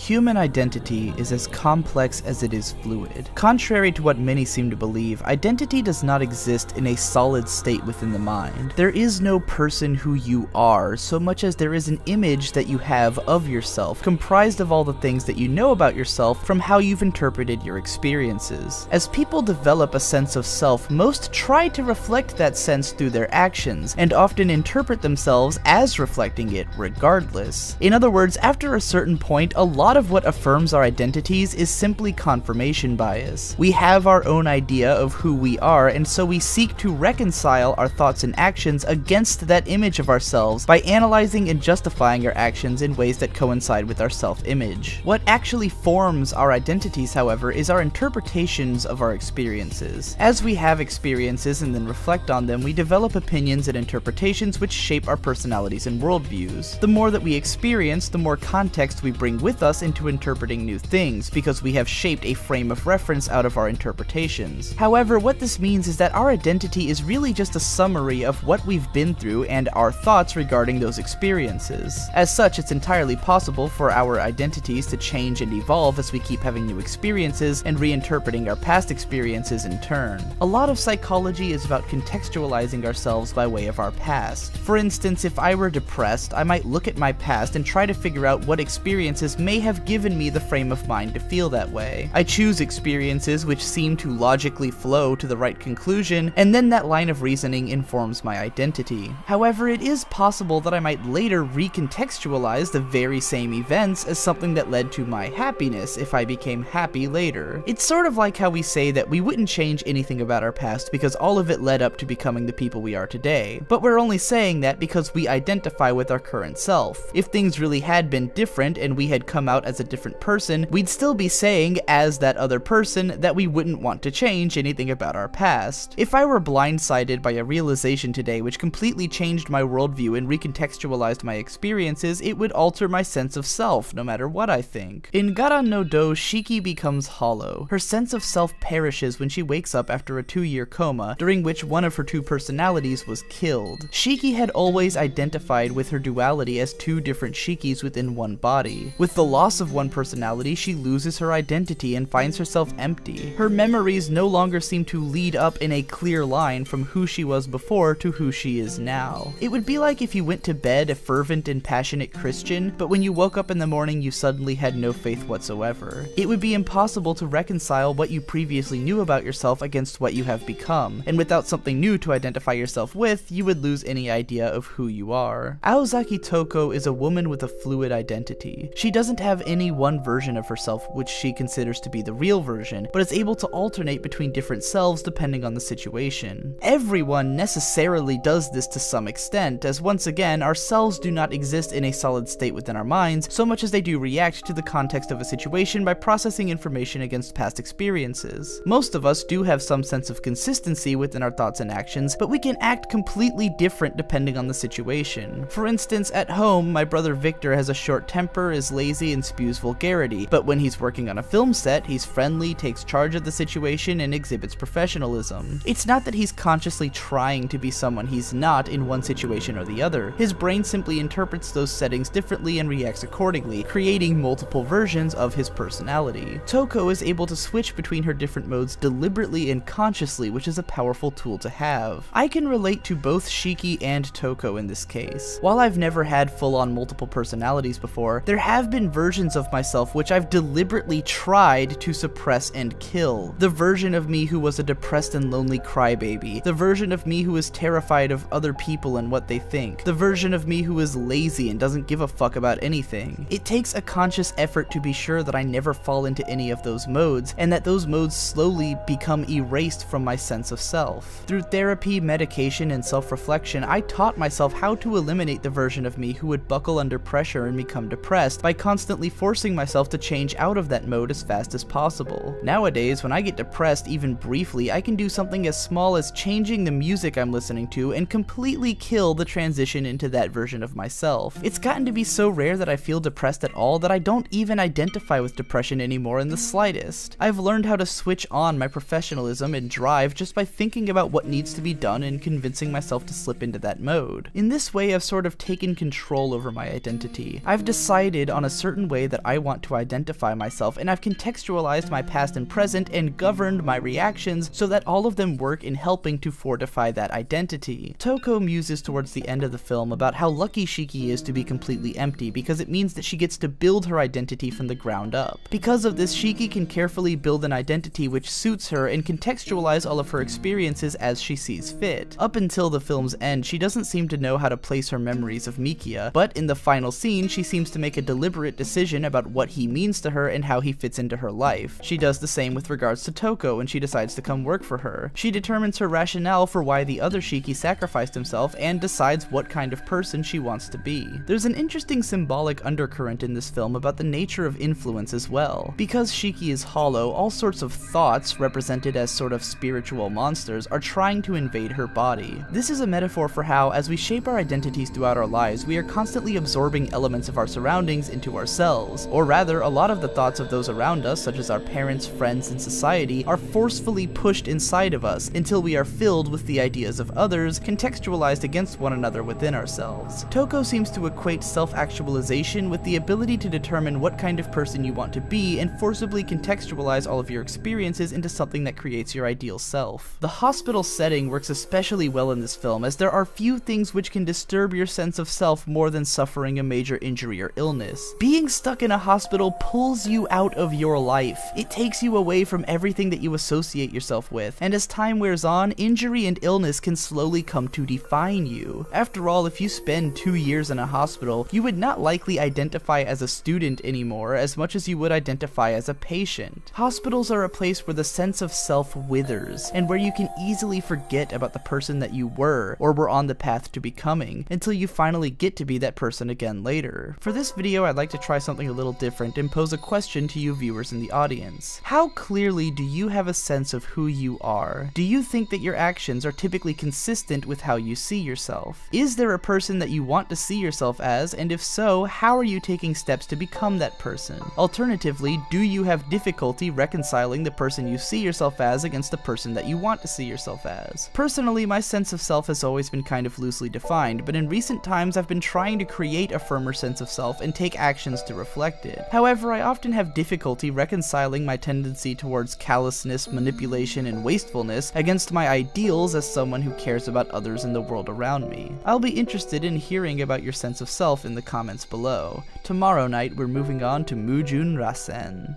Human identity is as complex as it is fluid. Contrary to what many seem to believe, identity does not exist in a solid state within the mind. There is no person who you are, so much as there is an image that you have of yourself, comprised of all the things that you know about yourself from how you've interpreted your experiences. As people develop a sense of self, most try to reflect that sense through their actions, and often interpret themselves as reflecting it regardless. In other words, after a certain point, a lot of what affirms our identities is simply confirmation bias. We have our own idea of who we are, and so we seek to reconcile our thoughts and actions against that image of ourselves by analyzing and justifying our actions in ways that coincide with our self-image. What actually forms our identities, however, is our interpretations of our experiences. As we have experiences and then reflect on them, we develop opinions and interpretations which shape our personalities and worldviews. The more that we experience, the more context we bring with us into interpreting new things, because we have shaped a frame of reference out of our interpretations. However, what this means is that our identity is really just a summary of what we've been through and our thoughts regarding those experiences. As such, it's entirely possible for our identities to change and evolve as we keep having new experiences and reinterpreting our past experiences in turn. A lot of psychology is about contextualizing ourselves by way of our past. For instance, if I were depressed, I might look at my past and try to figure out what experiences may have given me the frame of mind to feel that way. I choose experiences which seem to logically flow to the right conclusion, and then that line of reasoning informs my identity. However, it is possible that I might later recontextualize the very same events as something that led to my happiness if I became happy later. It's sort of like how we say that we wouldn't change anything about our past because all of it led up to becoming the people we are today. But we're only saying that because we identify with our current self. If things really had been different and we had come out as a different person, we'd still be saying, as that other person, that we wouldn't want to change anything about our past. If I were blindsided by a realization today which completely changed my worldview and recontextualized my experiences, it would alter my sense of self, no matter what I think. In Garan no Do, Shiki becomes hollow. Her sense of self perishes when she wakes up after a 2-year coma, during which one of her two personalities was killed. Shiki had always identified with her duality as two different Shikis within one body. With the loss of one personality, she loses her identity and finds herself empty. Her memories no longer seem to lead up in a clear line from who she was before to who she is now. It would be like if you went to bed a fervent and passionate Christian, but when you woke up in the morning you suddenly had no faith whatsoever. It would be impossible to reconcile what you previously knew about yourself against what you have become, and without something new to identify yourself with, you would lose any idea of who you are. Aozaki Toko is a woman with a fluid identity. She doesn't have any one version of herself which she considers to be the real version, but is able to alternate between different selves depending on the situation. Everyone necessarily does this to some extent, as once again, our selves do not exist in a solid state within our minds, so much as they do react to the context of a situation by processing information against past experiences. Most of us do have some sense of consistency within our thoughts and actions, but we can act completely different depending on the situation. For instance, at home, my brother Victor has a short temper, is lazy, and spews vulgarity, but when he's working on a film set, he's friendly, takes charge of the situation, and exhibits professionalism. It's not that he's consciously trying to be someone he's not in one situation or the other. His brain simply interprets those settings differently and reacts accordingly, creating multiple versions of his personality. Toko is able to switch between her different modes deliberately and consciously, which is a powerful tool to have. I can relate to both Shiki and Toko in this case. While I've never had full-on multiple personalities before, there have been versions of myself which I've deliberately tried to suppress and kill. The version of me who was a depressed and lonely crybaby. The version of me who is terrified of other people and what they think. The version of me who is lazy and doesn't give a fuck about anything. It takes a conscious effort to be sure that I never fall into any of those modes, and that those modes slowly become erased from my sense of self. Through therapy, medication, and self-reflection, I taught myself how to eliminate the version of me who would buckle under pressure and become depressed by constantly forcing myself to change out of that mode as fast as possible. Nowadays, when I get depressed even briefly, I can do something as small as changing the music I'm listening to and completely kill the transition into that version of myself. It's gotten to be so rare that I feel depressed at all that I don't even identify with depression anymore in the slightest. I've learned how to switch on my professionalism and drive just by thinking about what needs to be done and convincing myself to slip into that mode. In this way, I've sort of taken control over my identity. I've decided on a certain way that I want to identify myself, and I've contextualized my past and present and governed my reactions so that all of them work in helping to fortify that identity. Toko muses towards the end of the film about how lucky Shiki is to be completely empty, because it means that she gets to build her identity from the ground up. Because of this, Shiki can carefully build an identity which suits her and contextualize all of her experiences as she sees fit. Up until the film's end, she doesn't seem to know how to place her memories of Mikia, but in the final scene, she seems to make a deliberate decision about what he means to her and how he fits into her life. She does the same with regards to Toko when she decides to come work for her. She determines her rationale for why the other Shiki sacrificed himself and decides what kind of person she wants to be. There's an interesting symbolic undercurrent in this film about the nature of influence as well. Because Shiki is hollow, all sorts of thoughts, represented as sort of spiritual monsters, are trying to invade her body. This is a metaphor for how, as we shape our identities throughout our lives, we are constantly absorbing elements of our surroundings into ourselves. Or rather, a lot of the thoughts of those around us, such as our parents, friends, and society, are forcefully pushed inside of us until we are filled with the ideas of others, contextualized against one another within ourselves. Toko seems to equate self-actualization with the ability to determine what kind of person you want to be and forcibly contextualize all of your experiences into something that creates your ideal self. The hospital setting works especially well in this film, as there are few things which can disturb your sense of self more than suffering a major injury or illness. Being stuck in a hospital pulls you out of your life. It takes you away from everything that you associate yourself with, and as time wears on, injury and illness can slowly come to define you. After all, if you spend 2 years in a hospital, you would not likely identify as a student anymore as much as you would identify as a patient. Hospitals are a place where the sense of self withers, and where you can easily forget about the person that you were, or were on the path to becoming, until you finally get to be that person again later. For this video, I'd like to try something a little different and pose a question to you viewers in the audience. How clearly do you have a sense of who you are? Do you think that your actions are typically consistent with how you see yourself? Is there a person that you want to see yourself as, and if so, how are you taking steps to become that person? Alternatively, do you have difficulty reconciling the person you see yourself as against the person that you want to see yourself as? Personally, my sense of self has always been kind of loosely defined, but in recent times I've been trying to create a firmer sense of self and take actions to reflect it. However, I often have difficulty reconciling my tendency towards callousness, manipulation, and wastefulness against my ideals as someone who cares about others in the world around me. I'll be interested in hearing about your sense of self in the comments below. Tomorrow night, we're moving on to Mujun Rasen.